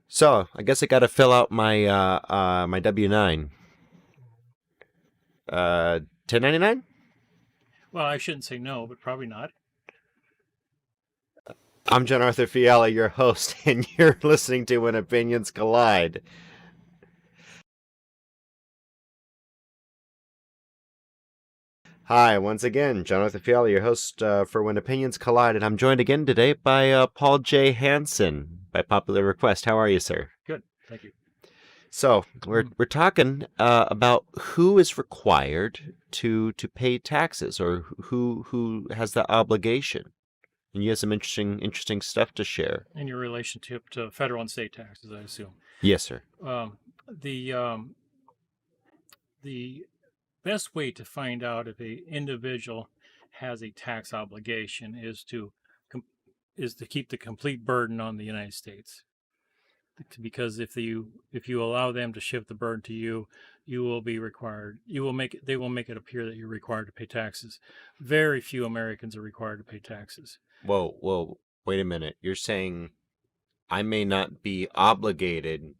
So I guess I got to fill out my my W-9. 1099. Well, I shouldn't say no, but probably not. I'm John Arthur Fiala, your host, and you're listening to When Opinions Collide. Hi, once again, John Arthur Fiala, your host for When Opinions Collide, and I'm joined again today by Paul J. Hansen, by popular request. How are you, sir? Good. Thank you. So we're Mm. we're talking about who is required to pay taxes, or who has that obligation. And you have some interesting stuff to share. In your relationship to federal and state taxes, I assume. Yes, sir. Um, the um, the best way to find out if a individual has a tax obligation com- is to keep the complete burden on the United States. Because if you allow them to shift the burden to you, you will be required. You will make it. They will make it appear that you're required to pay taxes. Very few Americans are required to pay taxes. Whoa, wait a minute. You're saying I may not be obligated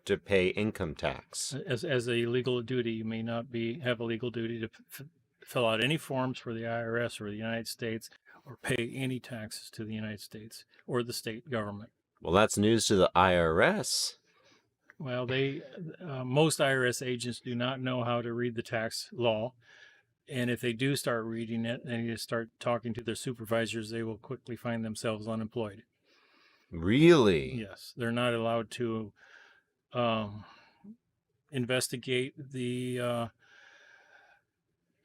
to pay income tax. As a legal duty, you may not have a legal duty to fill out any forms for the IRS or the United States or pay any taxes to the United States or the state government. Well, that's news to the IRS. Well, most IRS agents do not know how to read the tax law, and if they do start reading it and you start talking to their supervisors, they will quickly find themselves unemployed. Really? Yes, they're not allowed to um, investigate the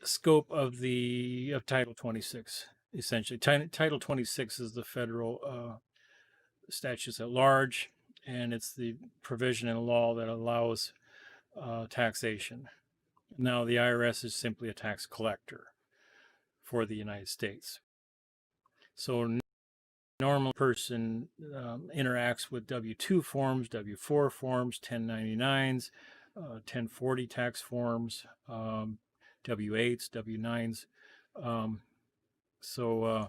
scope of Title 26. Essentially, Title 26 is the federal statutes at large, and it's the provision in law that allows taxation. Now, the IRS is simply a tax collector for the United States. So, normal person interacts with W-2 forms, W-4 forms, 1099s, 1040 tax forms, W-8s, W-9s. Um, so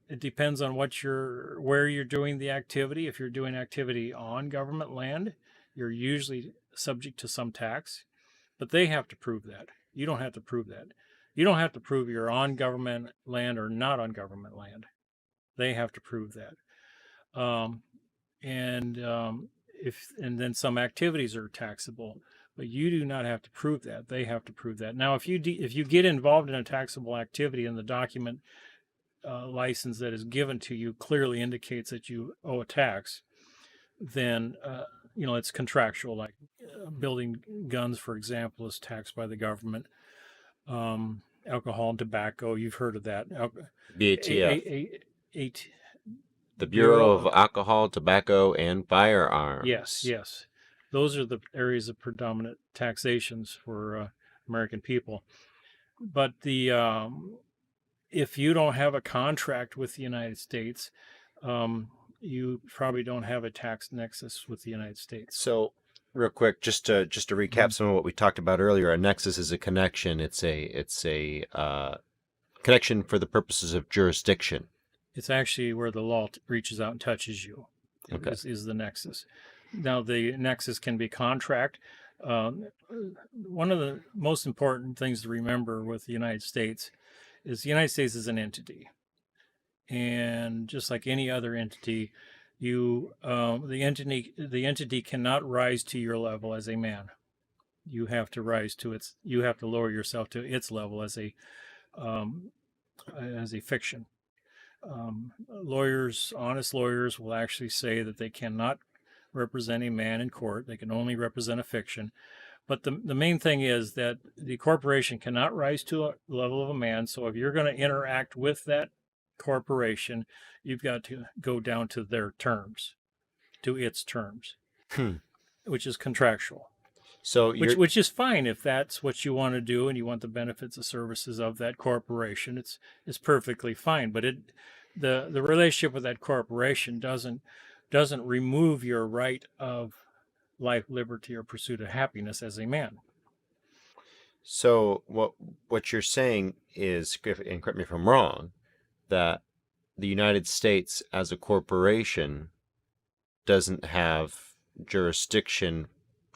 it depends on where you're doing the activity. If you're doing activity on government land, you're usually subject to some tax, but they have to prove that. You don't have to prove that. You don't have to prove you're on government land or not on government land. They have to prove that. And if and then some activities are taxable, but you do not have to prove that. They have to prove that. Now, if you get involved in a taxable activity and the document license that is given to you clearly indicates that you owe a tax, then it's contractual. Like building guns, for example, is taxed by the government. Alcohol and tobacco, you've heard of that. BATF. A The Bureau Bureau of of Alcohol, Tobacco, and Yes, Firearms. yes, those are the areas of predominant taxations for American people. But the if you don't have a contract with the United States, um, you probably don't have a tax nexus with the United States. So, real quick, just to recap Mhm. some of what we talked about earlier, a nexus is a connection. It's a connection for the purposes of jurisdiction. It's actually where the law reaches out and touches you, Okay. is the nexus. Now, the nexus can be contract. Um, One of the most important things to remember with the United States is the United States is an entity, and just like any other entity, the entity cannot rise to your level as a man. You have to rise to its. You have to lower yourself to its level um, as a fiction. Honest lawyers, will actually say that they cannot represent a man in court. They can only represent a fiction. But the main thing is that the corporation cannot rise to a level of a man. So if you're going to interact with that corporation, you've got to go down to their terms, to its terms, Hmm. which is contractual. So Which you're which is fine if that's what you want to do and you want the benefits and services of that corporation. It's perfectly fine. But the relationship with that corporation doesn't remove your right of life, liberty, or pursuit of happiness as a man. so what you're saying is, and correct me if I'm wrong, that the United States as a corporation doesn't have jurisdiction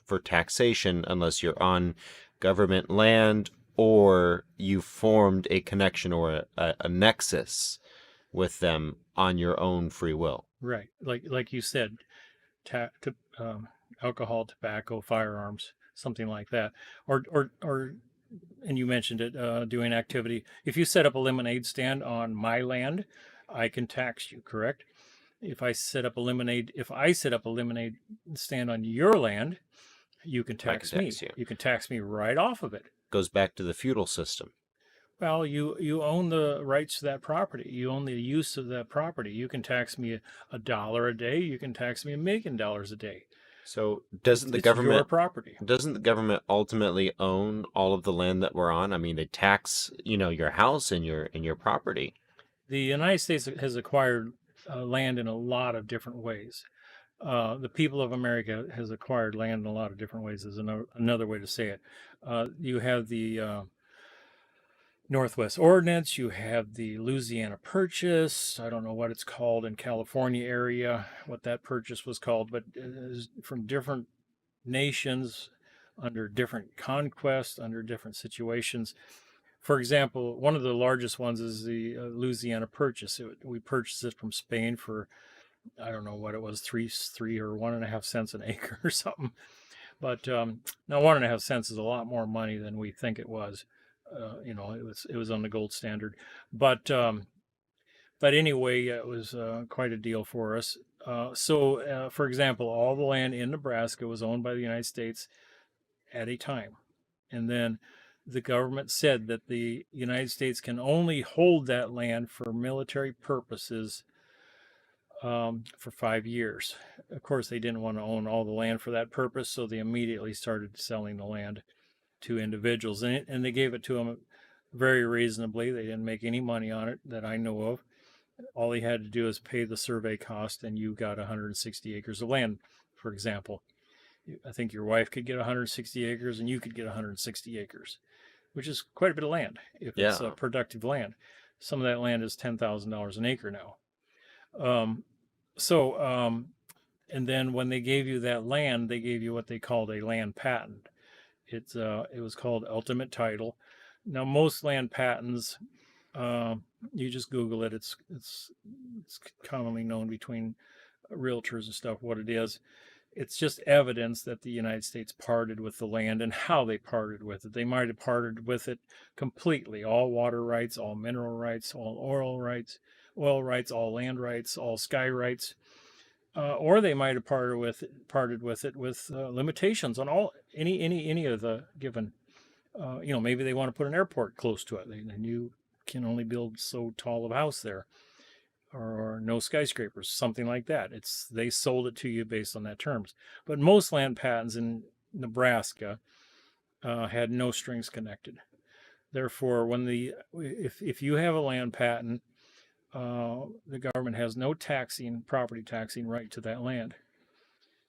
for taxation unless you're on government land or you formed a connection or a nexus with them on your own free will. Right. Like you said, alcohol, tobacco, firearms, something like that. Or and you mentioned it, doing activity. If you set up a lemonade stand on my land, I can tax you, correct? If I set up a lemonade stand on your land, you can I can tax me. tax you. You can tax me right off of it. Goes back to the feudal system. Well, you own the rights to that property. You own the use of that property. You can tax me $1 a day. You can tax me $1 million a day. So doesn't the It's your government property. doesn't the government ultimately own all of the land that we're on? I mean, they tax, your house and your property. The United States has acquired land in a lot of different ways. The people of America has acquired land in a lot of different ways is another way to say it. You have the Northwest Ordinance, you have the Louisiana Purchase. I don't know what it's called in California area, what that purchase was called, but from different nations under different conquests, under different situations. For example, one of the largest ones is the Louisiana Purchase. We purchased it from Spain for, I don't know what it was, three or 1.5 cents an acre or something. But now 1.5 cents is a lot more money than we think it was. It was on the gold standard, but anyway, it was quite a deal for us. So, for example, all the land in Nebraska was owned by the United States at a time, and then the government said that the United States can only hold that land for military purposes for 5 years. Of course, they didn't want to own all the land for that purpose, so they immediately started selling the land to individuals, and they gave it to them very reasonably. They didn't make any money on it that I know of. All they had to do is pay the survey cost, and you got 160 acres of land, for example. I think your wife could get 160 acres, and you could get 160 acres, which is quite a bit of land if it's productive land. Some of that land is $10,000 an acre now. And then when they gave you that land, they gave you what they called a land patent. It was called ultimate title. Now, most land patents, you just Google it. It's commonly known between realtors and stuff what it is. It's just evidence that the United States parted with the land and how they parted with it. They might have parted with it completely, all water rights, all mineral rights, all oil rights, all land rights, all sky rights. Or they might have parted with it with limitations on any of the given. Maybe they want to put an airport close to it, and you can only build so tall of a house there, or no skyscrapers, something like that. They sold it to you based on that terms. But most land patents in Nebraska had no strings connected. Therefore, if you have a land patent, the government has no property taxing right to that land.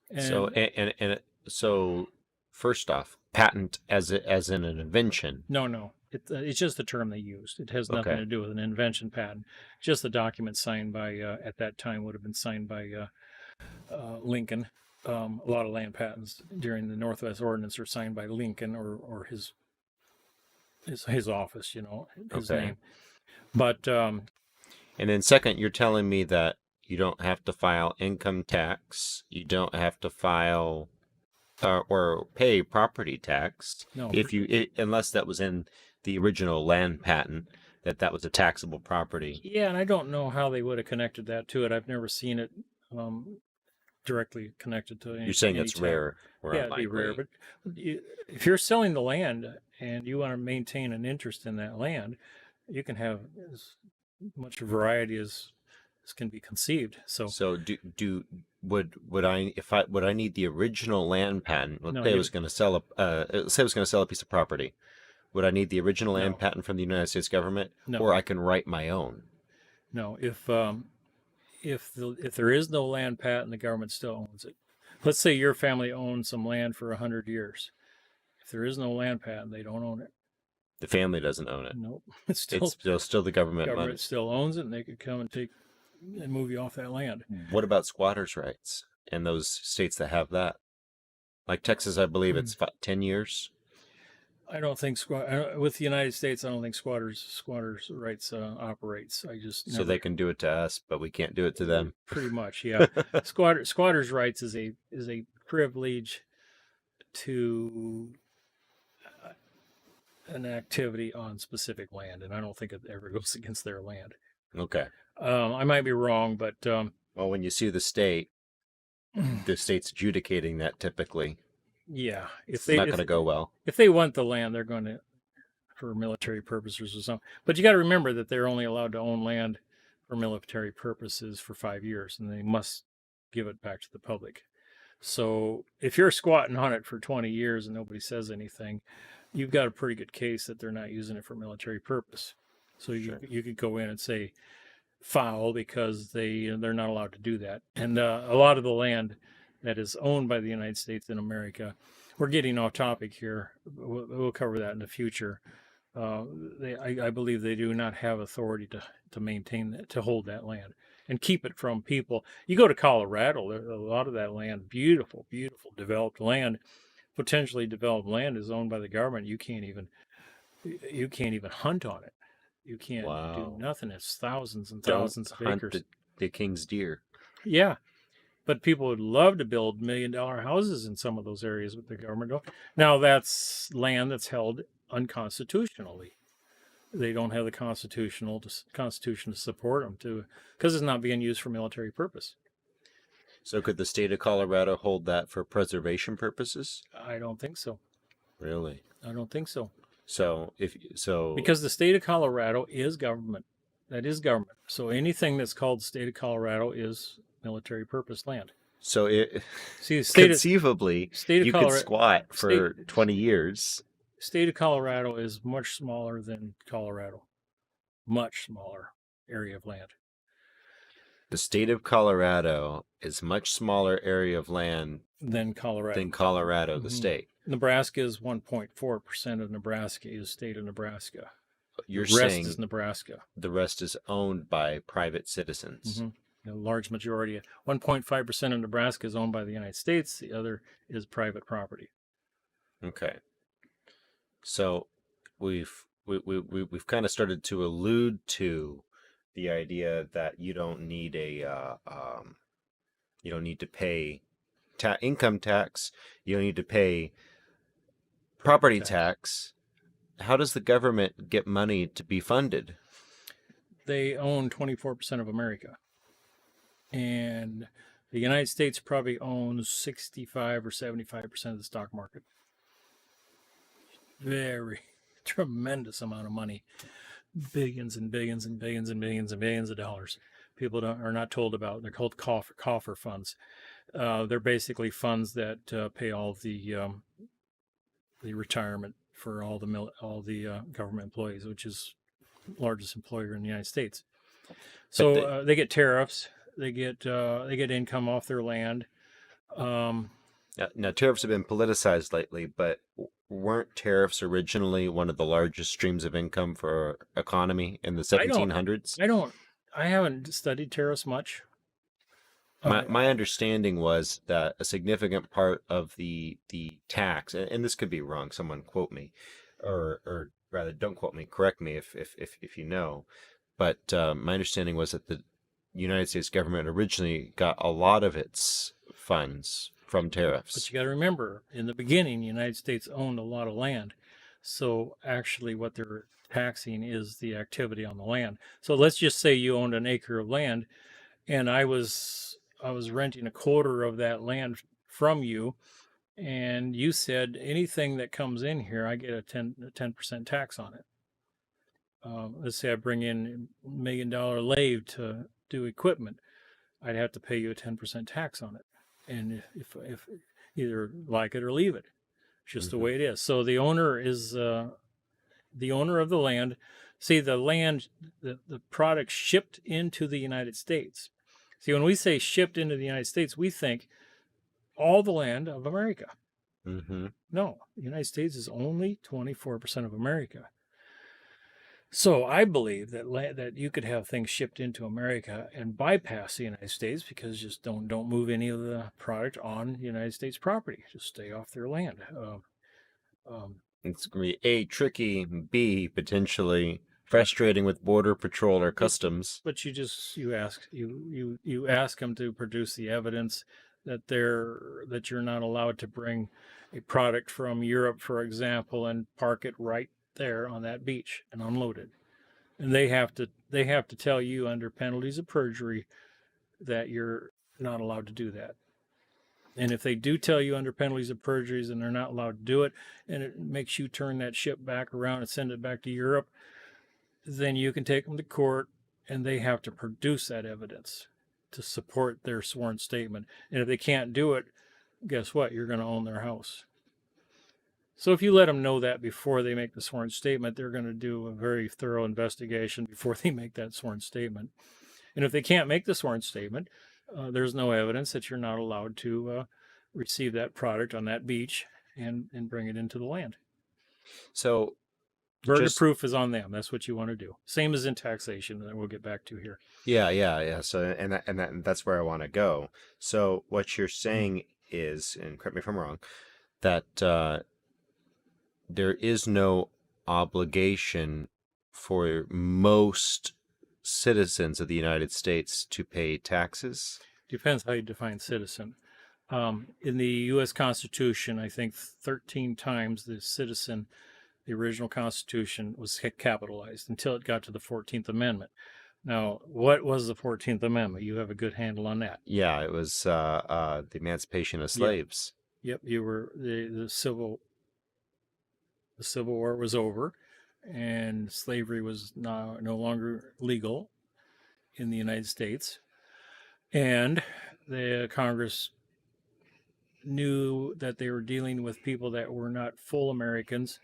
And so first off, patent as in an invention. No, it's just the term they used. It has nothing to do with an invention patent. Just the document signed by at that time would have been signed by Lincoln. A lot of land patents during the Northwest Ordinance are signed by Lincoln or his office, his name. But and then second, you're telling me that you don't have to file income tax, you don't have to file or pay property tax unless that was in the original land patent, that was a taxable property. Yeah, and I don't know how they would have connected that to it. I've never seen it directly connected to any. You're saying it's rare. Yeah, it'd be rare. But if you're selling the land and you want to maintain an interest in that land, you can have as much variety as can be conceived. So would I need the original land patent? Let's say I was going to sell a piece of property. Would I need the original land patent from the United States government, or I can write my own? No, if there is no land patent, the government still owns it. Let's say your family owns some land for 100 years. If there is no land patent, they don't own it. The family doesn't own it. Nope. It's still the government. The government still owns it, and they could come and move you off that land. What about squatters' rights? in those states that have that. Like Texas, I believe it's 10 years. I don't think with the United States, I don't think squatters rights operates. I just So they can do it to us, but we can't do it to them. Pretty much, yeah. Squatters rights is a privilege to an activity on specific land, and I don't think it ever goes against their land. Okay. I might be wrong, but well, when you sue the state's adjudicating that typically. Yeah, it's not going to go well. If they want the land, they're going to, for military purposes or something. But you got to remember that they're only allowed to own land for military purposes for 5 years, and they must give it back to the public. So if you're squatting on it for 20 years and nobody says anything, you've got a pretty good case that they're not using it for military purpose. So you could go in and say foul because they're not allowed to do that. And a lot of the land that is owned by the United States in America, we're getting off topic here. We'll cover that in the future. I believe they do not have authority to maintain that, to hold that land and keep it from people. You go to Colorado, a lot of that land, beautiful, beautiful developed land, potentially developed land is owned by the government. You can't even hunt on it. You can't do nothing. It's thousands and thousands of acres. The king's deer. Yeah. But people would love to build $1 million houses in some of those areas with the government. Now that's land that's held unconstitutionally. They don't have the constitution to support them because it's not being used for military purpose. So could the state of Colorado hold that for preservation purposes? I don't think so. Really? I don't think so. Because the state of Colorado is government. That is government. So anything that's called the state of Colorado is military purpose land. So conceivably, you could squat for 20 years. State of Colorado is much smaller than Colorado. Much smaller area of land. The state of Colorado is much smaller area of land than Colorado. The state. Nebraska is 1.4% of Nebraska is state of Nebraska. You're the rest saying is Nebraska. The rest is owned by private citizens. Mm-hmm. A large majority, 1.5% of Nebraska is owned by the United States. The other is private property. Okay. So we've kind of started to allude to the idea that you don't need you don't need to pay income tax. You don't need to pay property tax. How does the government get money to be funded? They own 24% of America. And the United States probably owns 65 or 75% of the stock market. Very tremendous amount of money. Billions and billions and billions and billions and billions of dollars. People are not told about. They're called coffer funds. They're basically funds that pay all the retirement for all the government employees, which is the largest employer in the United States. So they get tariffs. They get income off their land. Now, tariffs have been politicized lately, but weren't tariffs originally one of the largest streams of income for our economy in the 1700s? I haven't studied tariffs much. My understanding was that a significant part of the tax, and this could be wrong, someone quote me, or rather don't quote me, correct me if you know, but my understanding was that the United States government originally got a lot of its funds from tariffs. But you got to remember, in the beginning, the United States owned a lot of land. So actually what they're taxing is the activity on the land. So let's just say you owned an acre of land and I was renting a quarter of that land from you, and you said anything that comes in here, I get a 10% tax on it. Let's say I bring in $1 million lathe to do equipment, I'd have to pay you a 10% tax on it. And if either like it or leave it, it's just the way it is. So the owner is the owner of the land. See, the land, the product shipped into the United States. See, when we say shipped into the United States, we think all the land of America. Mm-hmm. No, the United States is only 24% of America. So I believe that that you could have things shipped into America and bypass the United States because just don't move any of the product on United States property. Just stay off their land. Um, It's going to be A, tricky, B, potentially frustrating with Border Patrol or Customs. but you ask them to produce the evidence that you're not allowed to bring a product from Europe, for example, and park it right there on that beach and unload it. And they have to tell you under penalties of perjury that you're not allowed to do that. And if they do tell you under penalties of perjuries and they're not allowed to do it, and it makes you turn that ship back around and send it back to Europe, then you can take them to court and they have to produce that evidence to support their sworn statement. And if they can't do it, guess what? You're going to own their house. So if you let them know that before they make the sworn statement, they're going to do a very thorough investigation before they make that sworn statement. And if they can't make the sworn statement, there's no evidence that you're not allowed to receive that product on that beach and bring it into the land. So burden of proof is on them. That's what you want to do. Same as in taxation that we'll get back to here. Yeah. So that's where I want to go. So what you're saying is, and correct me if I'm wrong, that there is no obligation for most citizens of the United States to pay taxes? Depends how you define citizen. In the U.S. Constitution, I think 13 times the citizen, the original Constitution, was capitalized until it got to the 14th Amendment. Now, what was the 14th Amendment? You have a good handle on that. Yeah, it was the emancipation of slaves. Yep, you were the Civil War was over, and slavery was no longer legal in the United States, and the Congress knew that they were dealing with people that were not full Americans,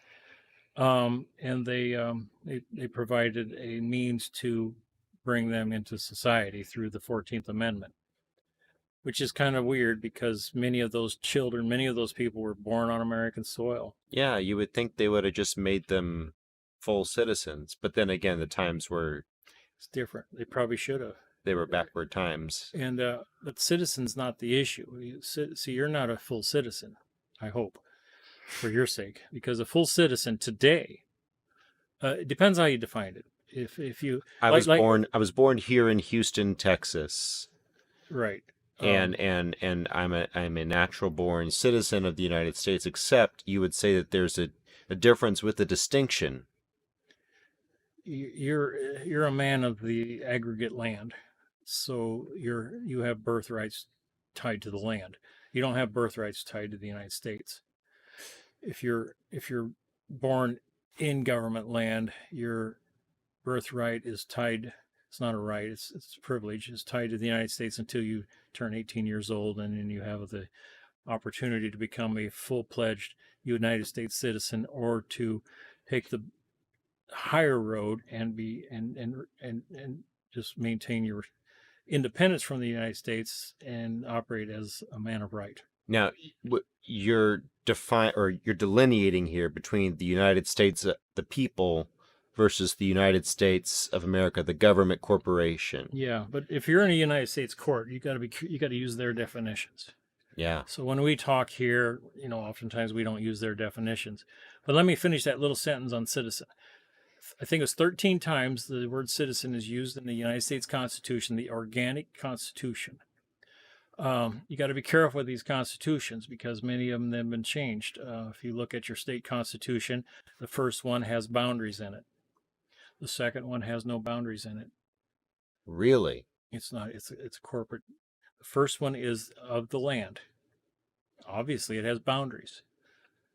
and they provided a means to bring them into society through the 14th Amendment, which is kind of weird because many of those people were born on American soil. Yeah, you would think they would have just made them full citizens, but then again, the times were... It's different. They probably should have. They were backward times. And but citizen's not the issue. See, you're not a full citizen, I hope, for your sake, because a full citizen today, it depends how you define it. If you, I was born here in Houston, Texas. Right. And I'm a natural born citizen of the United States, except you would say that there's a difference with the distinction. You're a man of the aggregate land, so you have birthrights tied to the land. You don't have birthrights tied to the United States. If you're born in government land, your birthright is tied. It's not a right. It's a privilege. It's tied to the United States until you turn 18 years old, and then you have the opportunity to become a full-pledged United States citizen, or to take the higher road and be and just maintain your independence from the United States and operate as a man of right. Now, you're delineating here between the United States, the people, versus the United States of America, the government corporation. Yeah, but if you're in a United States court, you got to use their definitions. Yeah. So when we talk here, oftentimes we don't use their definitions. But let me finish that little sentence on citizen. I think it was 13 times the word citizen is used in the United States Constitution, the organic Constitution. You got to be careful with these constitutions because many of them have been changed. If you look at your state constitution, the first one has boundaries in it. The second one has no boundaries in it. Really? It's not. It's corporate. The first one is of the land. Obviously, it has boundaries.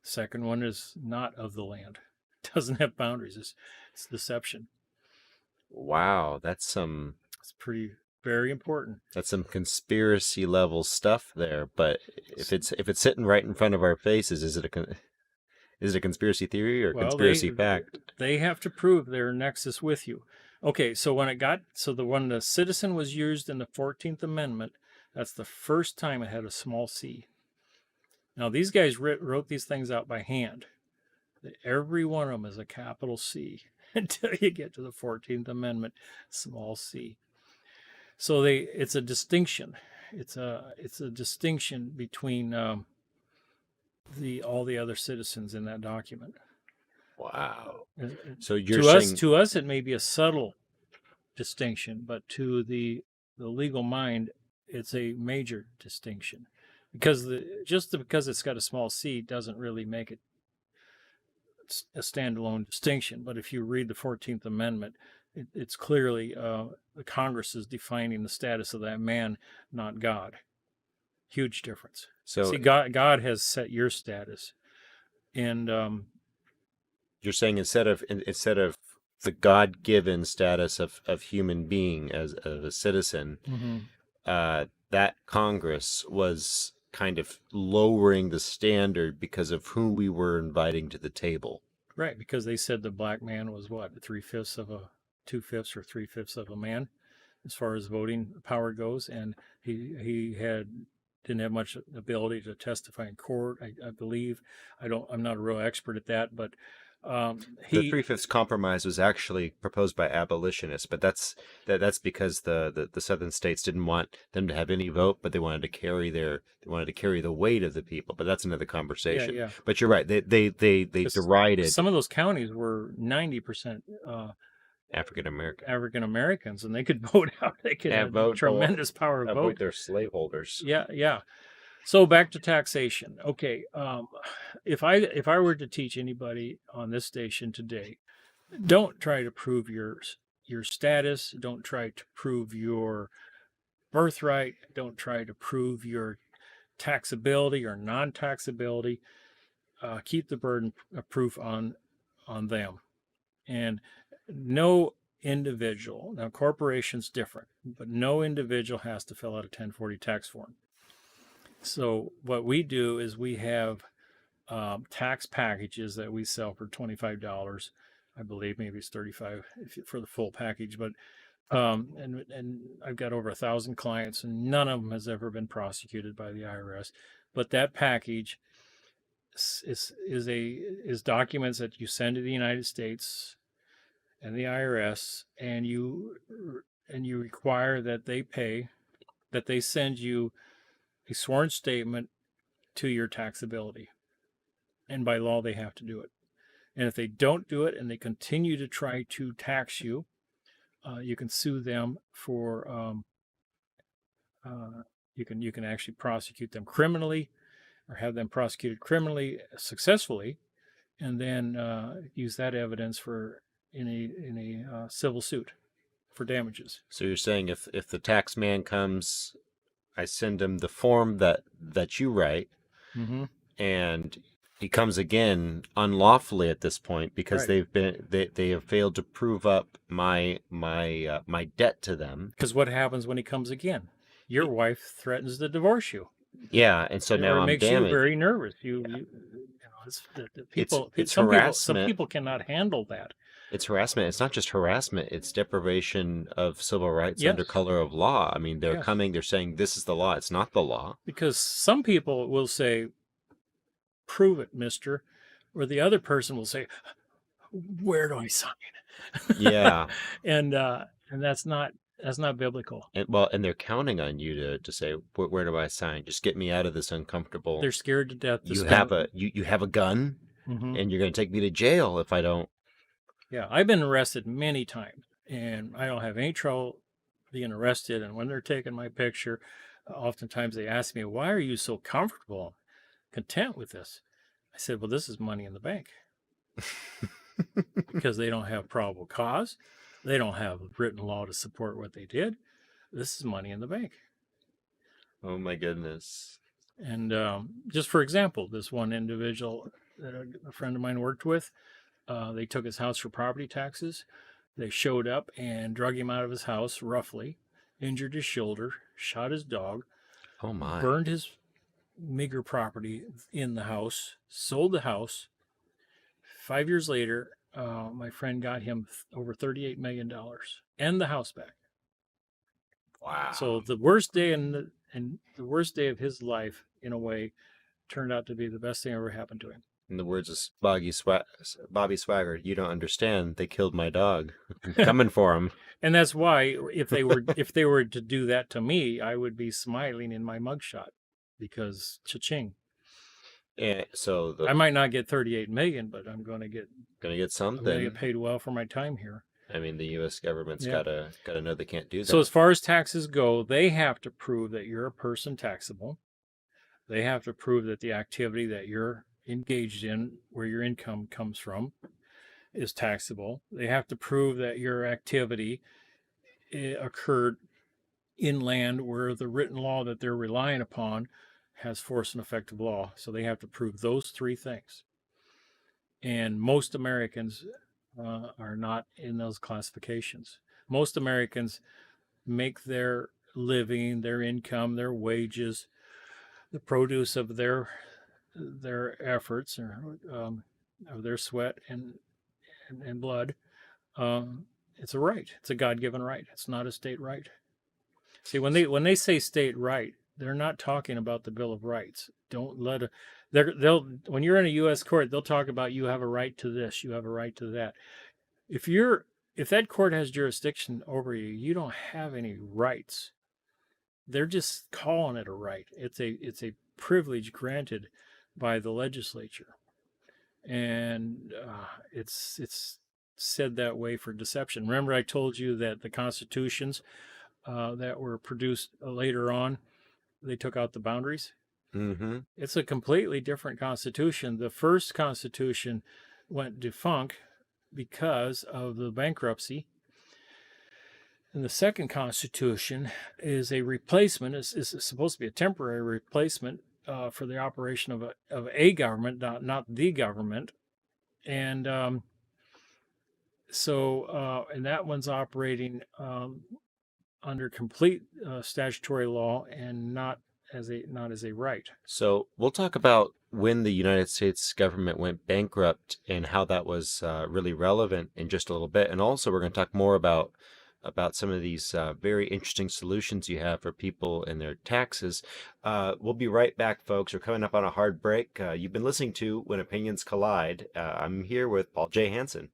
The second one is not of the land. It doesn't have boundaries. It's deception. Wow, It's very important. That's some conspiracy level stuff there. But if it's sitting right in front of our faces, is it a conspiracy theory or conspiracy fact? They have to prove their nexus with you. Okay, so when the citizen was used in the 14th Amendment, that's the first time it had a small c. Now these guys wrote these things out by hand. Every one of them is a capital C until you get to the 14th Amendment, small c. So it's a distinction. It's a distinction between all the other citizens in that document. Wow. Uh, So you're to saying to us, it may be a subtle distinction, but to the legal mind, it's a major distinction, because because it's got a small c doesn't really make it a standalone distinction. But if you read the 14th Amendment, it's clearly the Congress is defining the status of that man, not God. Huge difference. so See, God has set your status, and you're saying instead of the God-given status of human being as a citizen, that Congress was kind of lowering the standard because of who we were inviting to the table. right, because they said the black man was what, 3/5 of a 2/5 or 3/5 of a man, as far as voting power goes, and he didn't have much ability to testify in court. I believe. I'm not a real expert at that, but The Three-Fifths Compromise was actually proposed by abolitionists, but that's because the southern states didn't want them to have any vote, but they wanted to carry the weight of the people. But that's another conversation. Yeah. But you're right. They derided Some of those counties were 90% African American. African Americans, and they could vote out. They could have vote tremendous power of vote. Their slaveholders. Yeah. So back to taxation. Okay, if I were to teach anybody on this station today, don't try to prove your status. Don't try to prove your birthright. Don't try to prove your taxability or non-taxability. Keep the burden of proof on them. And no individual, now corporation's different, but no individual has to fill out a 1040 tax form. So what we do is we have tax packages that we sell for $25. I believe maybe it's $35 for the full package, but and I've got over 1,000 clients, and none of them has ever been prosecuted by the IRS. But that package is documents that you send to the United States and the IRS, and you require that they send you a sworn statement to your taxability. And by law, they have to do it. And if they don't do it and they continue to try to tax you, you can sue them for, you can actually prosecute them criminally or have them prosecuted criminally successfully, and then use that evidence in a civil suit for damages. So you're saying if the tax man comes, I send him the form that you write, and he comes again unlawfully at this point because Right. they have failed to prove up my debt to them. Because what happens when he comes again? Your wife threatens to divorce you. Yeah, and so now it I'm makes damaged. you very nervous. It's some harassment. people cannot handle that. It's harassment. It's not just harassment. It's deprivation of civil rights Yes. under color of law. I mean, they're Yes. coming. They're saying this is the law. It's not the law. Because some people will say, "Prove it, mister," or the other person will say, "Where do I sign?" Yeah, and that's not biblical. and they're counting on you to say, where do I sign? Just get me out of this uncomfortable. They're scared to death. You have a gun, and you're going to take me to jail if I don't. Yeah, I've been arrested many times, and I don't have any trouble being arrested. And when they're taking my picture, oftentimes they ask me, "Why are you so comfortable, content with this?" I said, "Well, this is money in the bank." Because they don't have probable cause. They don't have written law to support what they did. This is money in the bank. Oh my goodness. And just for example, this one individual that a friend of mine worked with, they took his house for property taxes. They showed up and drug him out of his house roughly, injured his shoulder, shot his dog, Oh my. burned his meager property in the house, sold the house. 5 years later, my friend got him over $38 million and the house back. Wow. So the worst day and the worst day of his life, in a way, turned out to be the best thing ever happened to him. In the words of Bobby Swagger, you don't understand. They killed my dog. I'm coming for him. And that's why if they were to do that to me, I would be smiling in my mugshot because cha-ching. And so I might not get 38 million, but I'm going to get something. I'm going to get paid well for my time here. I mean, the U.S. government's gotta know they can't do that. So as far as taxes go, they have to prove that you're a person taxable. They have to prove that the activity that you're engaged in, where your income comes from, is taxable. They have to prove that your activity occurred inland where the written law that they're relying upon has force and effect of law. So they have to prove those three things. And most Americans are not in those classifications. Most Americans make their living, their income, their wages, the produce of their efforts or of their sweat and blood. It's a right. It's a God-given right. It's not a state right. See, when they say state right, they're not talking about the Bill of Rights. Don't let a they'll when you're in a U.S. court, they'll talk about you have a right to this, you have a right to that. If that court has jurisdiction over you, you don't have any rights. They're just calling it a right. It's a privilege granted by the legislature, and it's said that way for deception. Remember, I told you that the constitutions that were produced later on, they took out the boundaries. Mm-hmm. It's a completely different constitution. The first constitution went defunct because of the bankruptcy. And the second constitution is a replacement, is supposed to be a temporary replacement for the operation of a government, not the government. And and that one's operating under complete statutory law and not as a right. So we'll talk about when the United States government went bankrupt and how that was really relevant in just a little bit. And also we're going to talk more about some of these very interesting solutions you have for people and their taxes. We'll be right back, folks. We're coming up on a hard break. You've been listening to When Opinions Collide. I'm here with Paul J. Hansen.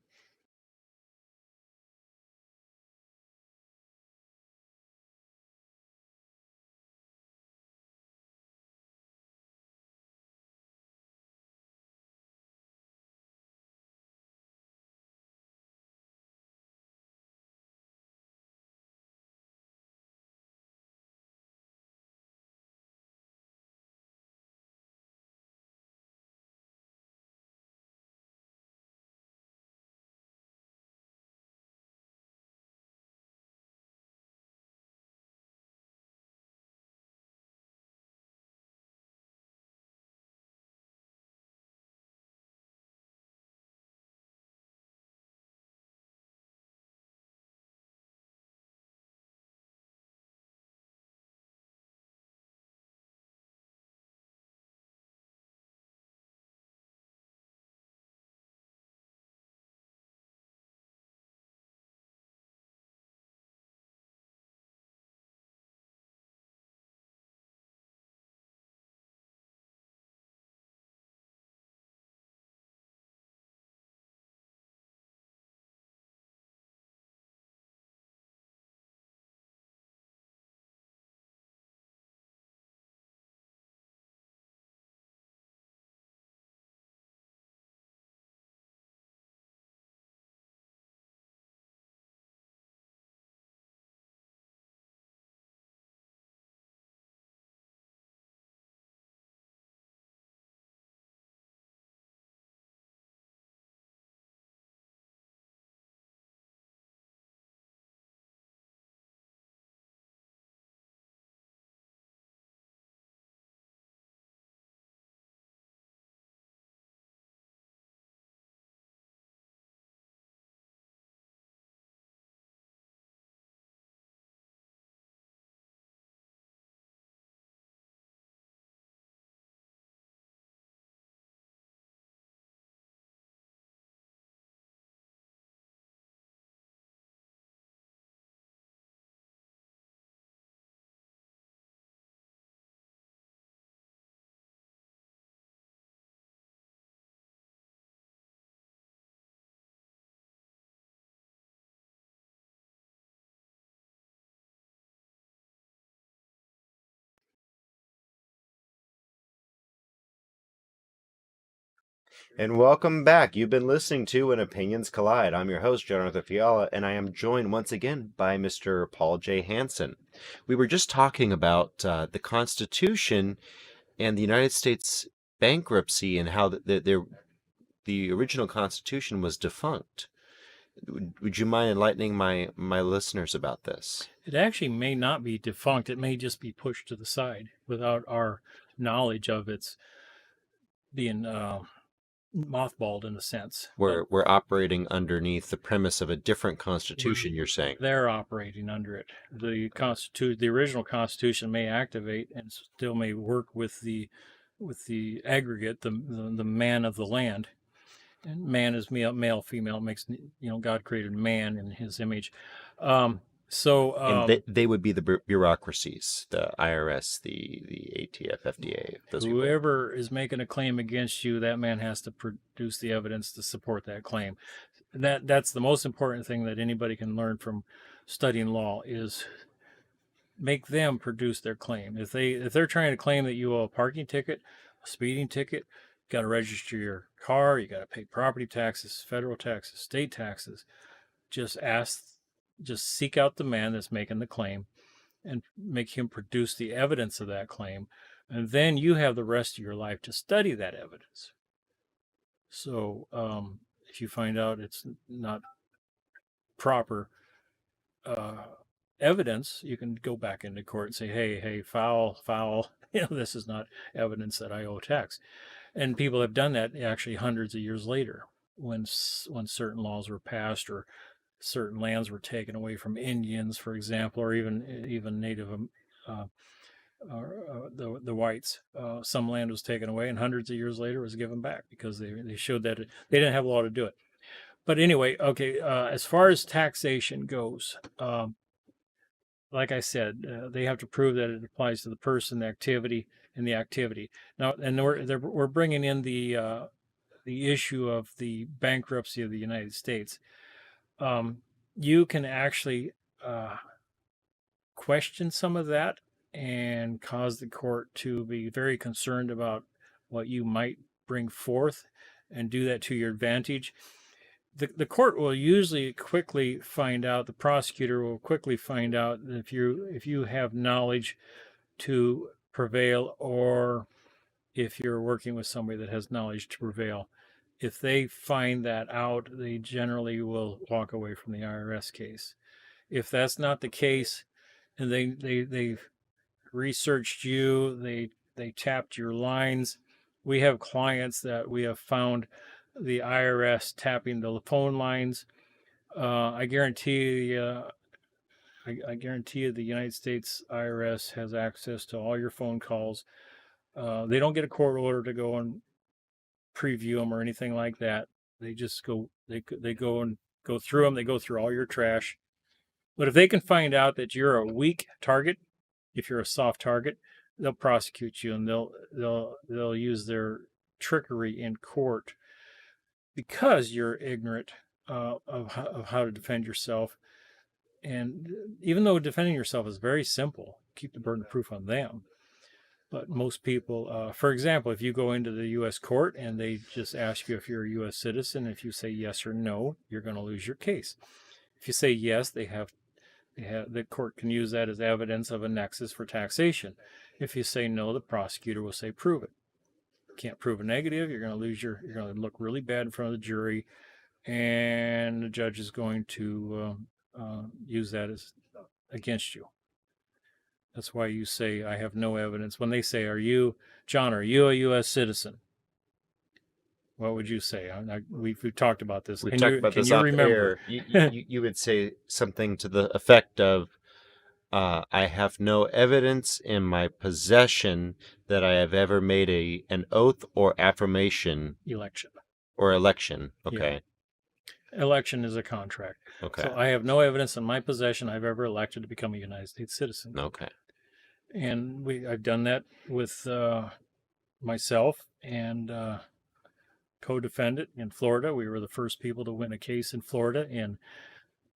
And welcome back. You've been listening to When Opinions Collide. I'm your host, Jonathan Fiala, and I am joined once again by Mr. Paul J. Hansen. We were just talking about the Constitution and the United States bankruptcy and how the original Constitution was defunct. Would you mind enlightening my listeners about this? It actually may not be defunct. It may just be pushed to the side without our knowledge of its being mothballed in a sense. We're operating underneath the premise of a different Constitution, you're saying? They're operating under it. The original Constitution may activate and still may work with the aggregate, the man of the land. And man is male, female. It makes, God created man in His image. And they would be the bureaucracies, the IRS, the ATF, FDA. Whoever is making a claim against you, that man has to produce the evidence to support that claim. That's the most important thing that anybody can learn from studying law is make them produce their claim. If they're trying to claim that you owe a parking ticket, a speeding ticket, you got to register your car, you got to pay property taxes, federal taxes, state taxes. Just seek out the man that's making the claim and make him produce the evidence of that claim. And then you have the rest of your life to study that evidence. So if you find out it's not proper evidence, you can go back into court and say, hey, foul, this is not evidence that I owe tax. And people have done that actually hundreds of years later when certain laws were passed or certain lands were taken away from Indians, for example, or even Native the whites. Some land was taken away, and hundreds of years later was given back because they showed that they didn't have a law to do it. But anyway, okay. As far as taxation goes, like I said, they have to prove that it applies to the person, the activity, and the activity. Now, and we're bringing in the issue of the bankruptcy of the United States. You can actually question some of that and cause the court to be very concerned about what you might bring forth and do that to your advantage. The court will usually quickly find out, the prosecutor will quickly find out if you have knowledge to prevail or if you're working with somebody that has knowledge to prevail. If they find that out, they generally will walk away from the IRS case. If that's not the case, and they've researched you, they tapped your lines. We have clients that we have found the IRS tapping the phone lines. I guarantee you the United States IRS has access to all your phone calls. They don't get a court order to go and preview them or anything like that. They just go through them. They go through all your trash. But if they can find out that you're a weak target, if you're a soft target, they'll prosecute you and they'll use their trickery in court because you're ignorant of how to defend yourself. And even though defending yourself is very simple, keep the burden of proof on them. But most people, for example, if you go into the U.S. court and they just ask you if you're a U.S. citizen, if you say yes or no, you're going to lose your case. If you say yes, the court can use that as evidence of a nexus for taxation. If you say no, the prosecutor will say prove it. Can't prove a negative, you're going to you're going to look really bad in front of the jury, and the judge is going to use that as against you. That's why you say, I have no evidence. When they say, John, are you a U.S. citizen? What would you say? We've talked about this. We've talked about this off air. You would say something to the effect of, I have no evidence in my possession that I have ever made an oath or affirmation. Election. Okay. Yeah. Election is a contract. Okay. So I have no evidence in my possession I've ever elected to become a United States citizen. Okay. And I've done that with myself and co-defendant in Florida. We were the first people to win a case in Florida in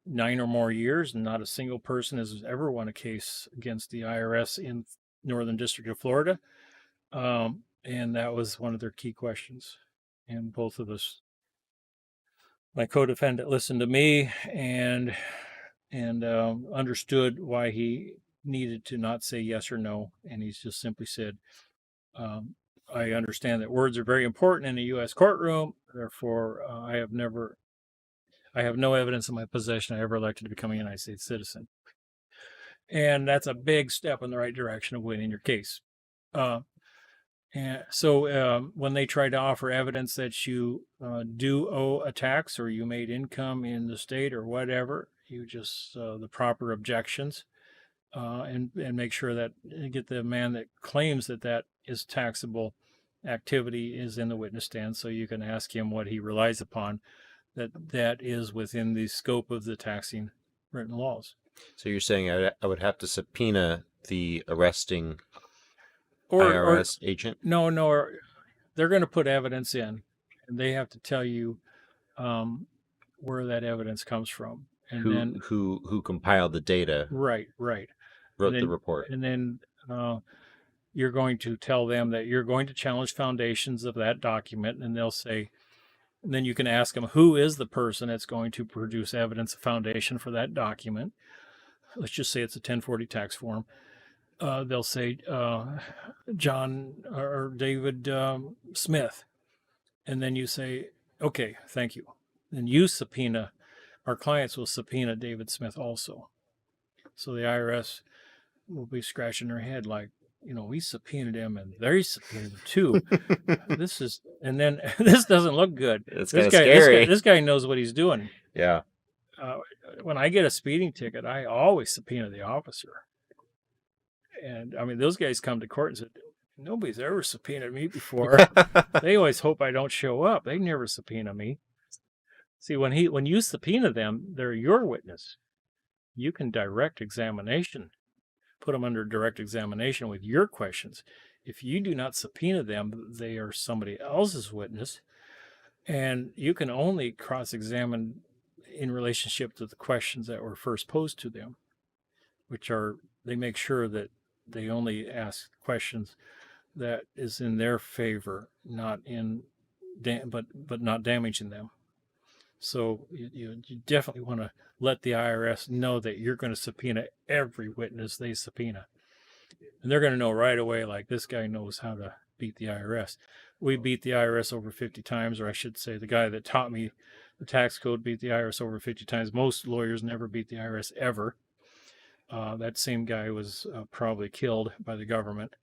9 or more years, and not a single person has ever won a case against the IRS in Northern District of Florida. And that was one of their key questions. and both of us, my co-defendant, listened to me and understood why he needed to not say yes or no, and he's just simply said, I understand that words are very important in a U.S. courtroom. Therefore, I have no evidence in my possession I ever elected to become a United States citizen. And that's a big step in the right direction of winning your case. And so when they try to offer evidence that you do owe a tax or you made income in the state or whatever, you just the proper objections and make sure that you get the man that claims that is taxable activity is in the witness stand, so you can ask him what he relies upon that is within the scope of the taxing written laws. So you're saying I would have to subpoena the arresting or IRS agent? No, they're going to put evidence in, and they have to tell you where that evidence comes from, and who compiled the data. Right. Wrote the report. And then you're going to tell them that you're going to challenge foundations of that document, and they'll say, and then you can ask them, who is the person that's going to produce evidence of foundation for that document? Let's just say it's a 1040 tax form. They'll say John or David Smith. And then you say, okay, thank you. Then you subpoena, our clients will subpoena David Smith also. So the IRS will be scratching their head like, we subpoenaed him and they subpoenaed him too. And then this doesn't look good. It's kind of scary. This guy knows what he's doing. Yeah. When I get a speeding ticket, I always subpoena the officer. And I mean, those guys come to court and said, nobody's ever subpoenaed me before. They always hope I don't show up. They never subpoena me. See, when you subpoena them, they're your witness. You can direct examination, put them under direct examination with your questions. If you do not subpoena them, they are somebody else's witness, and you can only cross-examine in relationship to the questions that were first posed to them, which are, they make sure that they only ask questions that is in their favor, not in, but not damaging them. So you definitely want to let the IRS know that you're going to subpoena every witness they subpoena. And they're going to know right away, like, this guy knows how to beat the IRS. We beat the IRS over 50 times, or I should say the guy that taught me the tax code beat the IRS over 50 times. Most lawyers never beat the IRS ever. That same guy was probably killed by the government.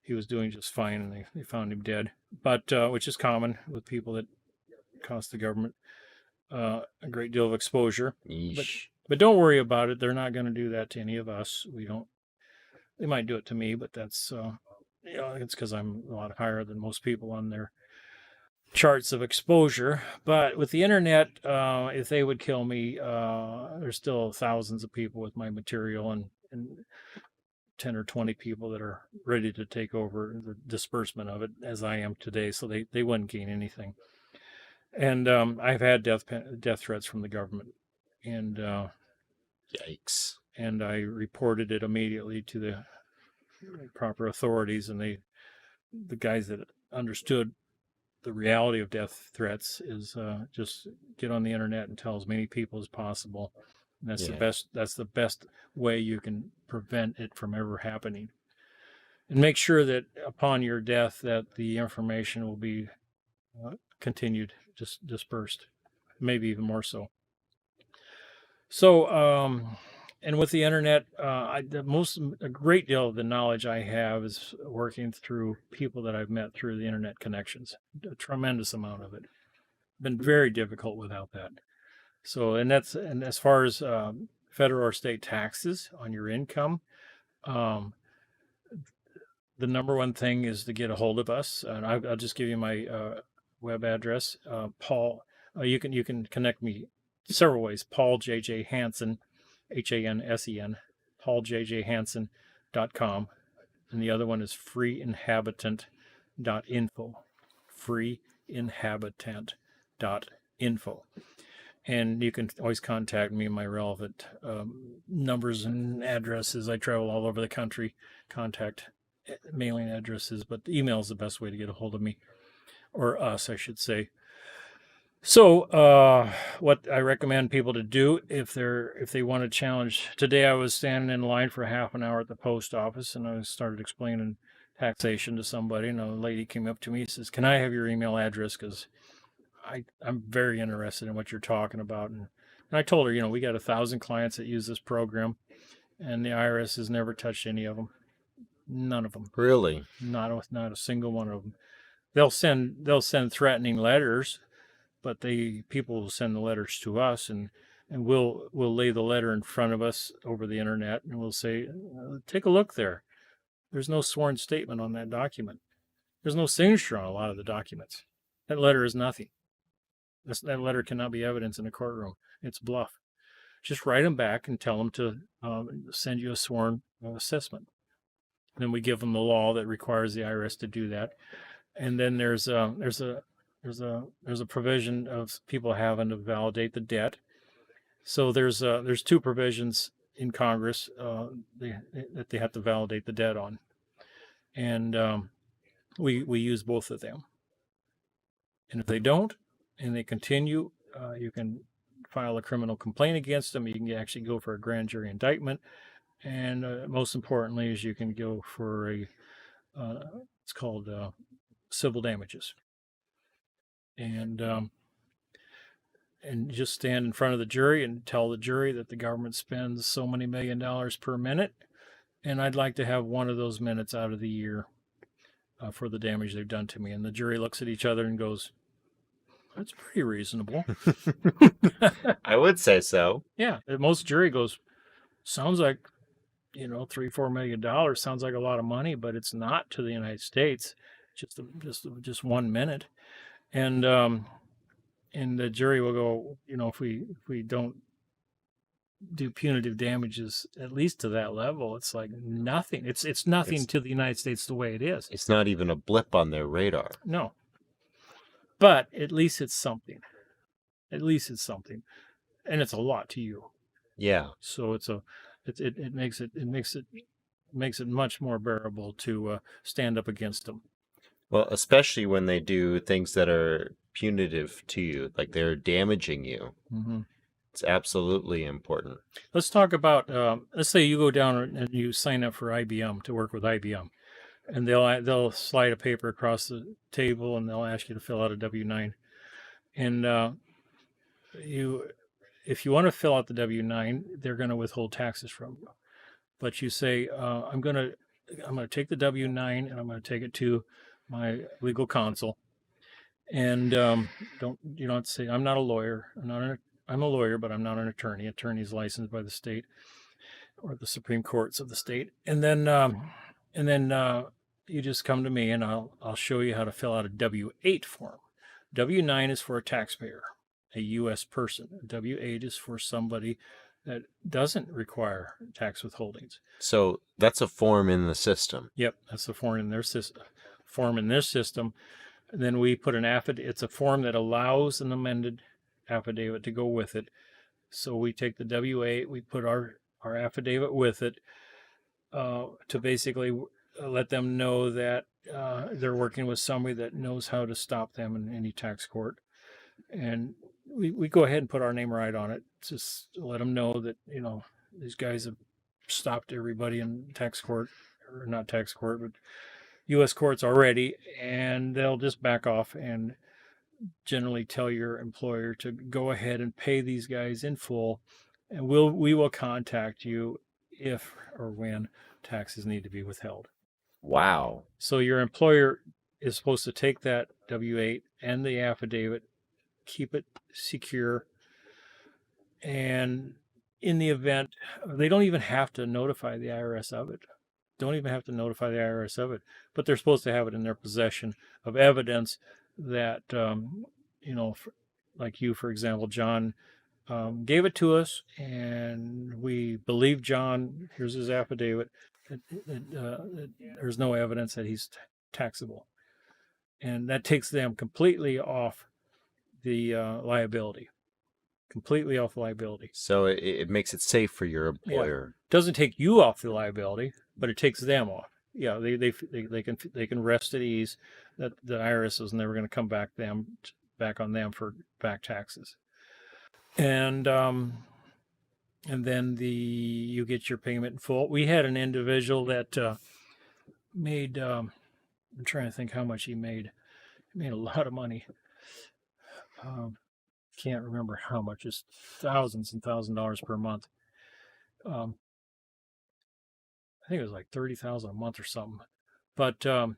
He was doing just fine, and they found him dead. But which is common with people that cost the government a great deal of exposure. But don't worry about it. They're not going to do that to any of us. We don't. They might do it to me, but that's it's because I'm a lot higher than most people on their charts of exposure. But with the internet, if they would kill me, there's still thousands of people with my material and 10 or 20 people that are ready to take over the disbursement of it as I am today. So they wouldn't gain anything. And I've had death threats from the government, and yikes! And I reported it immediately to the proper authorities, and the guys that understood the reality of death threats is just get on the internet and tell as many people as possible. And that's the best. That's the best way you can prevent it from ever happening. And make sure that upon your death, that the information will be continued, just dispersed, maybe even more so. So, and with the internet, a great deal of the knowledge I have is working through people that I've met through the internet connections. A tremendous amount of it. Been very difficult without that. So, and as far as federal or state taxes on your income, the number one thing is to get a hold of us. And I'll just give you my web address, Paul. You can connect me several ways. Paul J.J. Hansen, Hansen, pauljjhansen.com. And the other one is freeinhabitant.info. freeinhabitant.info. And you can always contact me in my relevant numbers and addresses. I travel all over the country, contact mailing addresses, but email is the best way to get a hold of me. or us, I should say. So, what I recommend people to do if they want to challenge. Today, I was standing in line for half an hour at the post office, and I started explaining taxation to somebody, and a lady came up to me and says, "Can I have your email address? Because I'm very interested in what you're talking about." And I told her, we got 1,000 clients that use this program, and the IRS has never touched any of them. None of them. Really? Not a single one of them. They'll send threatening letters, but people will send the letters to us, and we'll lay the letter in front of us over the internet, and we'll say, take a look there. There's no sworn statement on that document. There's no signature on a lot of the documents. That letter is nothing. That letter cannot be evidence in a courtroom. It's bluff. Just write them back and tell them to send you a sworn assessment. Then we give them the law that requires the IRS to do that. And then there's a provision of people having to validate the debt. So there's two provisions in Congress that they have to validate the debt on, and we use both of them. And if they don't, and they continue, you can file a criminal complaint against them. You can actually go for a grand jury indictment, and most importantly, is you can go for it's called civil damages. And just stand in front of the jury and tell the jury that the government spends so many $1 million per minute, and I'd like to have one of those minutes out of the year for the damage they've done to me. And the jury looks at each other and goes, "That's pretty reasonable." I would say so. Yeah, most jury goes, "Sounds like, $3-4 million sounds like a lot of money, but it's not to the United States. Just 1 minute." And the jury will go, if we don't do punitive damages at least to that level, it's like nothing. It's nothing to the United States the way it is. It's not even a blip on their radar. No. But at least it's something. At least it's something. And it's a lot to you. Yeah. So it makes it much more bearable to stand up against them. Well, especially when they do things that are punitive to you, like they're damaging you. Mm-hmm. It's absolutely important. Let's talk about, let's say you go down and you sign up for IBM to work with IBM, and they'll slide a paper across the table and they'll ask you to fill out a W-9. And if you want to fill out the W-9, they're going to withhold taxes from you. But you say, I'm going to take the W-9 and I'm going to take it to my legal counsel. And you don't have to say, I'm not a lawyer. I'm a lawyer, but I'm not an attorney. Attorney's licensed by the state or the Supreme Courts of the state. And then you just come to me and I'll show you how to fill out a W-8 form. W-9 is for a taxpayer, a U.S. person. W-8 is for somebody that doesn't require tax withholdings. So that's a form in the system. Yep, that's a form in their system. And then we put an affidavit. It's a form that allows an amended affidavit to go with it. So we take the W-8, we put our affidavit with it to basically let them know that they're working with somebody that knows how to stop them in any tax court. And we go ahead and put our name right on it. Just to let them know that, these guys have stopped everybody in tax court, or not tax court, but U.S. courts already, and they'll just back off and generally tell your employer to go ahead and pay these guys in full, and we will contact you if or when taxes need to be withheld. Wow. So your employer is supposed to take that W-8 and the affidavit, keep it secure, and in the event, they don't even have to notify the IRS of it. But they're supposed to have it in their possession of evidence that, like you, for example, John gave it to us, and we believe John. Here's his affidavit. There's no evidence that he's taxable, and that takes them completely off the liability. Completely off liability. So it makes it safe for your employer. Yeah. Doesn't take you off the liability, but it takes them off. Yeah, they can rest at ease that the IRS was never going to come back on them for back taxes. And then you get your payment in full. We had an individual that made, I'm trying to think how much he made. He made a lot of money. Can't remember how much. It's thousands and thousands of dollars per month. I think it was like $30,000 a month or something. But and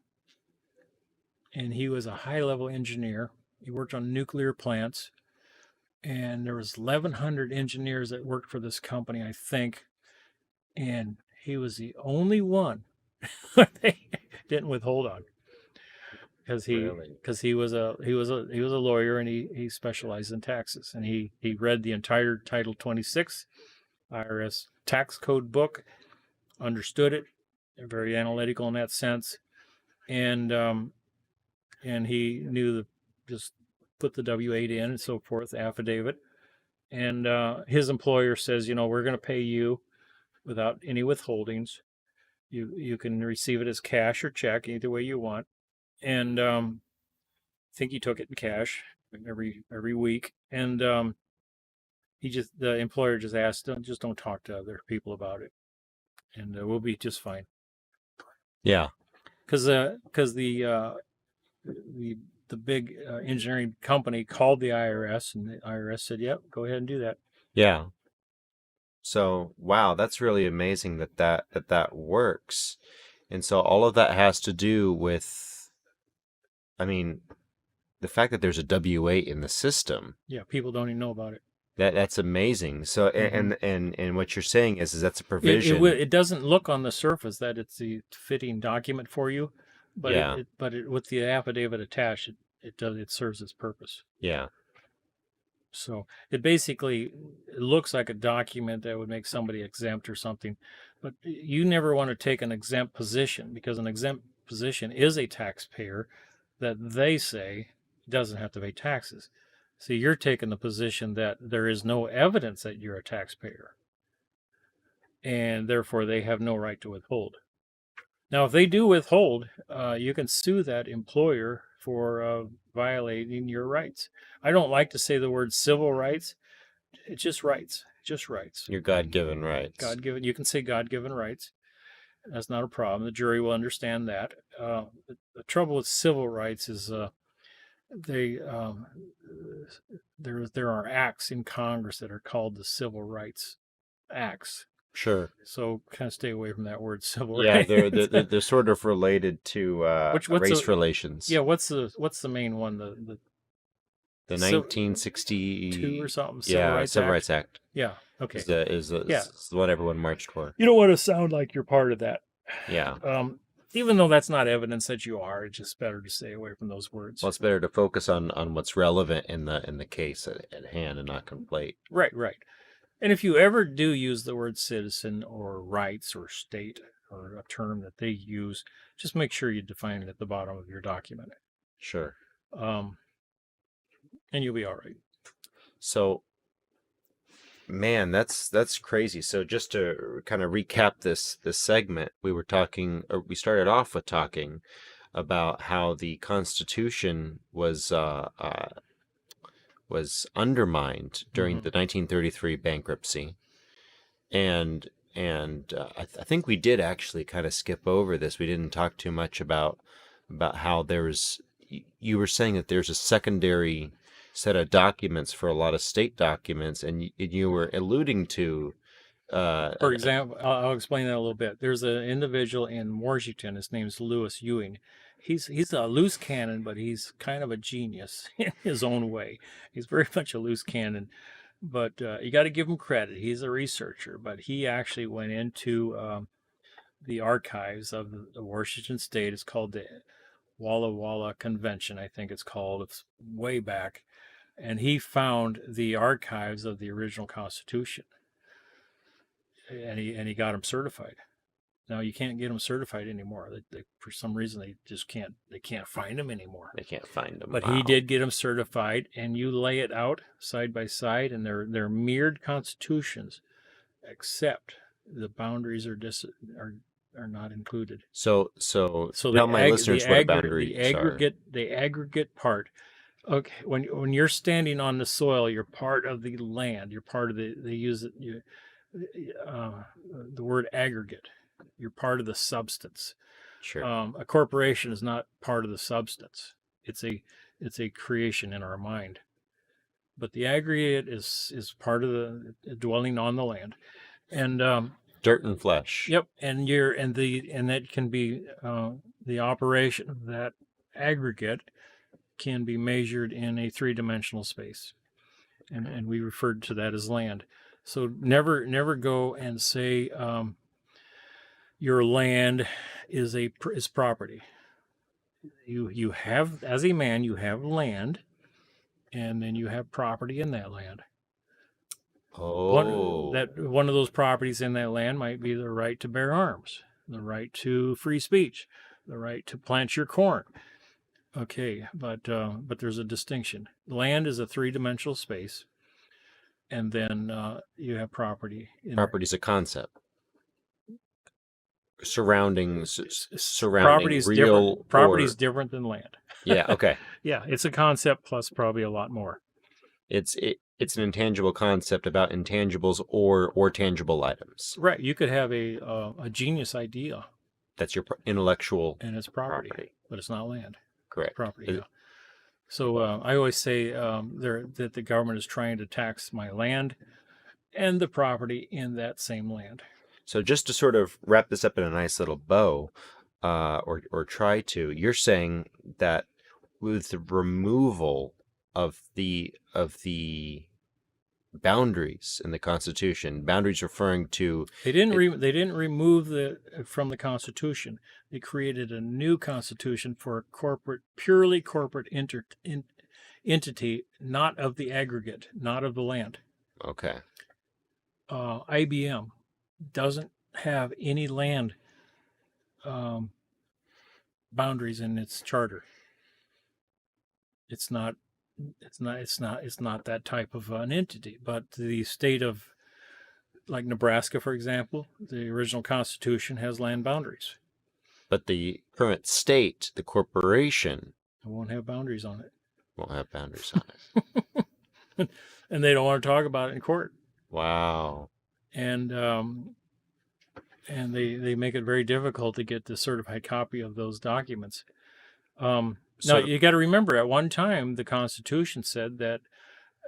he was a high-level engineer. He worked on nuclear plants, and there was 1,100 engineers that worked for this company, I think, and he was the only one they didn't withhold on, because he was a lawyer, and he specialized in taxes, and he read the entire Title 26 IRS tax code book, understood it, very analytical in that sense, and he knew just put the W-8 in and so forth, affidavit, and his employer says, we're going to pay you without any withholdings. You can receive it as cash or check, either way you want. And I think he took it in cash every week. And the employer just asked, don't talk to other people about it, and we'll be just fine. Yeah, because the big engineering company called the IRS, and the IRS said, "Yep, go ahead and do that." Yeah. So, wow, that's really amazing that works. And so all of that has to do with, the fact that there's a W-8 in the system. Yeah, people don't even know about it. That's amazing. So, and what you're saying is that's a provision. It doesn't look on the surface that it's the fitting document for you, but yeah. With the affidavit attached, it serves its purpose. Yeah. So it looks like a document that would make somebody exempt or something, but you never want to take an exempt position, because an exempt position is a taxpayer that they say doesn't have to pay taxes. So you're taking the position that there is no evidence that you're a taxpayer, and therefore they have no right to withhold. Now, if they do withhold, you can sue that employer for violating your rights. I don't like to say the word civil rights. It's just rights. Just rights. Your God-given rights. God-given. You can say God-given rights. That's not a problem. The jury will understand that. The trouble with civil rights is there are acts in Congress that are called the Civil Rights Acts. Sure. So kind of stay away from that word civil rights. Yeah, they're sort of related to race relations. Yeah, what's the main one? The 1962 or something. Civil Rights Act. Yeah. Okay. Is what everyone marched for. You don't want to sound like you're part of that. Yeah. Even though that's not evidence that you are, it's just better to stay away from those words. Well, it's better to focus on what's relevant in the case at hand and not conflate. Right. And if you ever do use the word citizen or rights or state or a term that they use, just make sure you define it at the bottom of your document. Sure. And you'll be all right. So, man, that's crazy. So just to kind of recap this segment, we started off with talking about how the Constitution was undermined during the 1933 bankruptcy, and I think we did actually kind of skip over this. We didn't talk too much about how you were saying that there's a secondary set of documents for a lot of state documents, and you were alluding to for example, I'll explain that a little bit. There's an individual in Washington. His name's Lewis Ewing. He's a loose cannon, but he's kind of a genius in his own way. He's very much a loose cannon, but you got to give him credit. He's a researcher, but he actually went into the archives of the Washington State. It's called the Walla Walla Convention, I think it's called. It's way back. And he found the archives of the original Constitution, and he got them certified. Now you can't get them certified anymore. They for some reason they just can't. They can't find them anymore. They can't find them. But he did get them certified, and you lay it out side by side, and they're mirrored constitutions, except the boundaries are are not included. So So tell my listeners what a boundary the aggregate part. Okay, when you're standing on the soil, you're part of the land. You're part of they use it. The word aggregate. You're part of the substance. Sure. A corporation is not part of the substance. It's a creation in our mind. But the aggregate is part of the dwelling on the land, and dirt and flesh. Yep, and that can be the operation of that aggregate can be measured in a three-dimensional space, and we referred to that as land. So never go and say your land is property. You have, as a man, you have land, and then you have property in that land. Oh. One of those properties in that land might be the right to bear arms, the right to free speech, the right to plant your corn. Okay, but there's a distinction. Land is a three-dimensional space, and then you have property. Property is a concept surrounding property is different than land. Yeah. Okay. Yeah, it's a concept plus probably a lot more. It's an intangible concept about intangibles or tangible items. Right. You could have a genius idea. That's your intellectual and it's property, but it's not land. Correct. Property. Yeah. So I always say that the government is trying to tax my land and the property in that same land. So just to sort of wrap this up in a nice little bow, or try to, you're saying that with the removal of the boundaries in the Constitution, boundaries referring to they didn't remove from the Constitution. They created a new Constitution for a purely corporate entity, not of the aggregate, not of the land. Okay. IBM doesn't have any land boundaries in its charter. It's not that type of an entity. But the state of, like Nebraska, for example, the original Constitution has land boundaries. But the current state, the corporation, it won't have boundaries on it. Won't have boundaries on it. And they don't want to talk about it in court. Wow. And they make it very difficult to get the certified copy of those documents. Now, you got to remember, at one time, the Constitution said that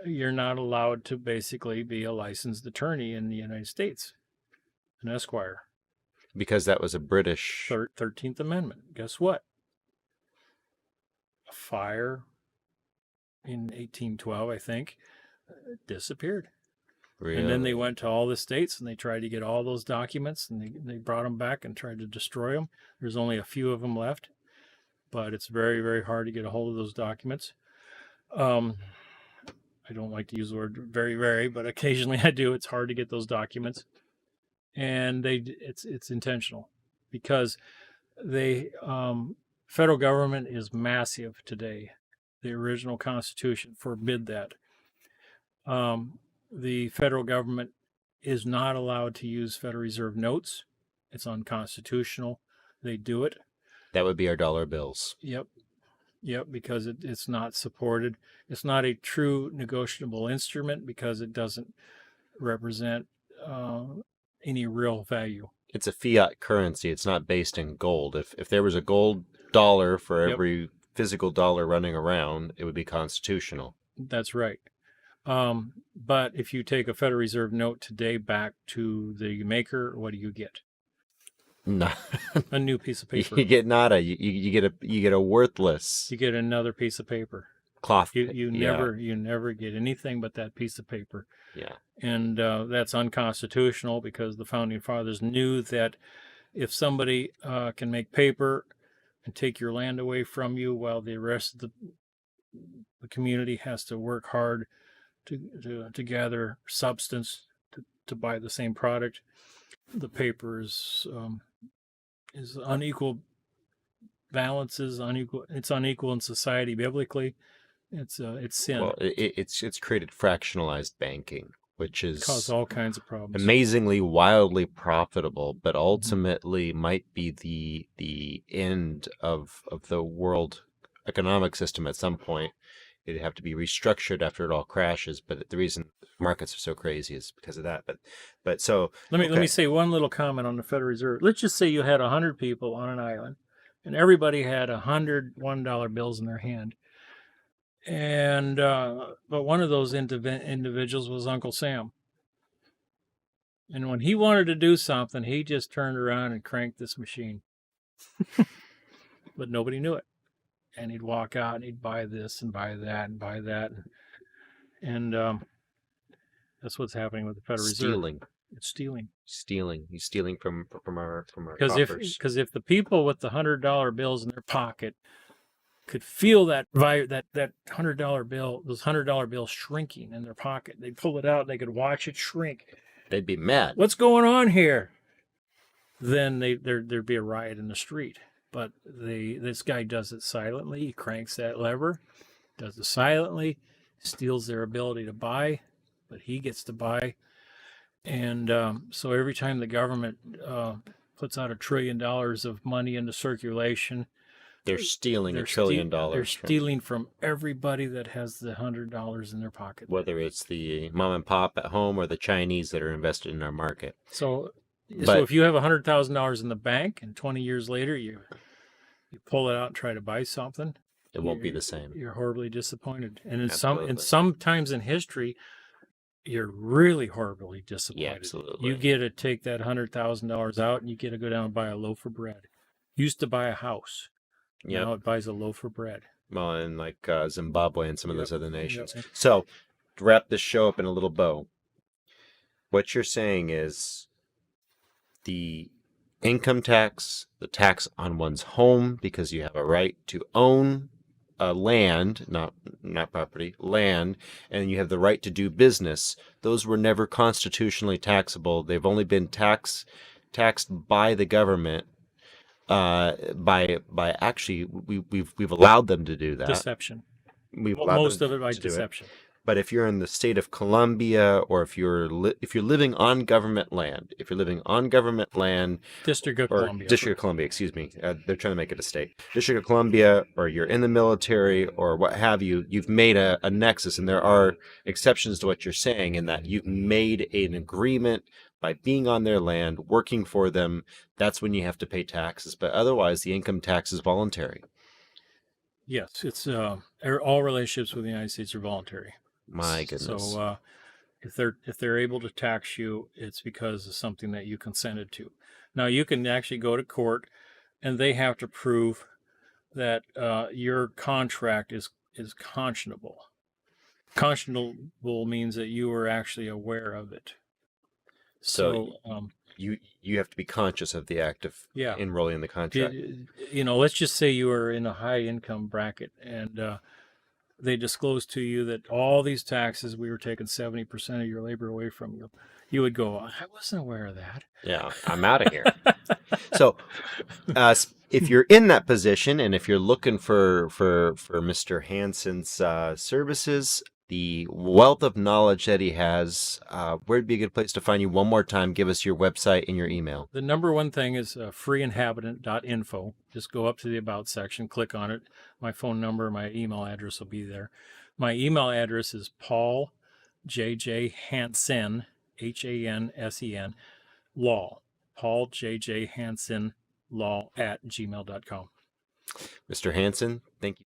you're not allowed to basically be a licensed attorney in the United States, an esquire. Because that was a British... 13th Amendment. Guess what? A fire in 1812, I think, disappeared. Really? And then they went to all the states and they tried to get all those documents, and they brought them back and tried to destroy them. There's only a few of them left, but it's very, very hard to get a hold of those documents. I don't like to use the word very, very, but occasionally I do. It's hard to get those documents. And it's intentional because federal government is massive today. The original Constitution forbid that. The federal government is not allowed to use Federal Reserve notes. It's unconstitutional. They do it. That would be our dollar bills. Yep, because it's not supported. It's not a true negotiable instrument because it doesn't represent any real value. It's a fiat currency. It's not based in gold. If there was a gold dollar for every physical dollar running around, it would be constitutional. That's right. But if you take a Federal Reserve note today back to the maker, what do you get? No. A new piece of paper. You get nada. You get a worthless. You get another piece of paper. Cloth. You never get anything but that piece of paper. Yeah. And that's unconstitutional because the founding fathers knew that if somebody can make paper and take your land away from you while the rest of the community has to work hard to gather substance to buy the same product, the paper is unequal balances, unequal. It's unequal in society biblically. It's sin. Well, it's created fractionalized banking. which is Cause all kinds of problems. amazingly wildly profitable, but ultimately might be the end of the world economic system at some point. It'd have to be restructured after it all crashes. But the reason markets are so crazy is because of that. But so let me say one little comment on the Federal Reserve. Let's just say you had 100 people on an island, and everybody had 100 $1 bills in their hand. And but one of those individuals was Uncle Sam. And when he wanted to do something, he just turned around and cranked this machine. But nobody knew it. And he'd walk out and he'd buy this and buy that and buy that. And that's what's happening with the Federal Reserve. It's stealing. He's stealing from our because if the people with the $100 bills in their pocket could feel that $100 bill, those $100 bills shrinking in their pocket, they'd pull it out and they could watch it shrink. They'd be mad. What's going on here? Then there'd be a riot in the street. But this guy does it silently. He cranks that lever, does it silently, steals their ability to buy, but he gets to buy. And so every time the government puts out $1 trillion of money into circulation, they're stealing $1 trillion. They're stealing from everybody that has the $100 in their pocket. Whether it's the mom and pop at home or the Chinese that are invested in our market. So if you have $100,000 in the bank and 20 years later you pull it out and try to buy something, it won't be the same. You're horribly disappointed. And sometimes in history, you're really horribly disappointed. Yeah, absolutely. You get to take that $100,000 out and you get to go down and buy a loaf of bread. Used to buy a house. Yep. Now it buys a loaf of bread. Well, in like Zimbabwe and some of those other nations. Yep. So, to wrap this show up in a little bow, what you're saying is the income tax, the tax on one's home, because you have a right to own land, not property, land, and you have the right to do business. Those were never constitutionally taxable. They've only been taxed by the government. By actually, we've allowed them to do that. Deception. Most of it by deception. But if you're in the state of Columbia, or if you're living on government land, District of Columbia, excuse me, they're trying to make it a state. District of Columbia, or you're in the military, or what have you, you've made a nexus, and there are exceptions to what you're saying in that you've made an agreement by being on their land, working for them. That's when you have to pay taxes. But otherwise, the income tax is voluntary. Yes, it's all relationships with the United States are voluntary. My goodness. So if they're able to tax you, it's because of something that you consented to. Now you can actually go to court, and they have to prove that your contract is conscionable. Conscionable means that you were actually aware of it. So you have to be conscious of the act of enrolling in the contract. Let's just say you are in a high income bracket, and they disclose to you that all these taxes, we were taking 70% of your labor away from you. You would go, I wasn't aware of that. Yeah, I'm out of here. So if you're in that position, and if you're looking for Mr. Hansen's services, the wealth of knowledge that he has, where'd be a good place to find you? One more time, give us your website and your email. The number one thing is freeinhabitant.info. Just go up to the About section, click on it. My phone number, my email address will be there. My email address is Paul J.J. Hansen, Hansen, law. Paul J.J. Hansen, law @gmail.com. Mr. Hansen, thank you.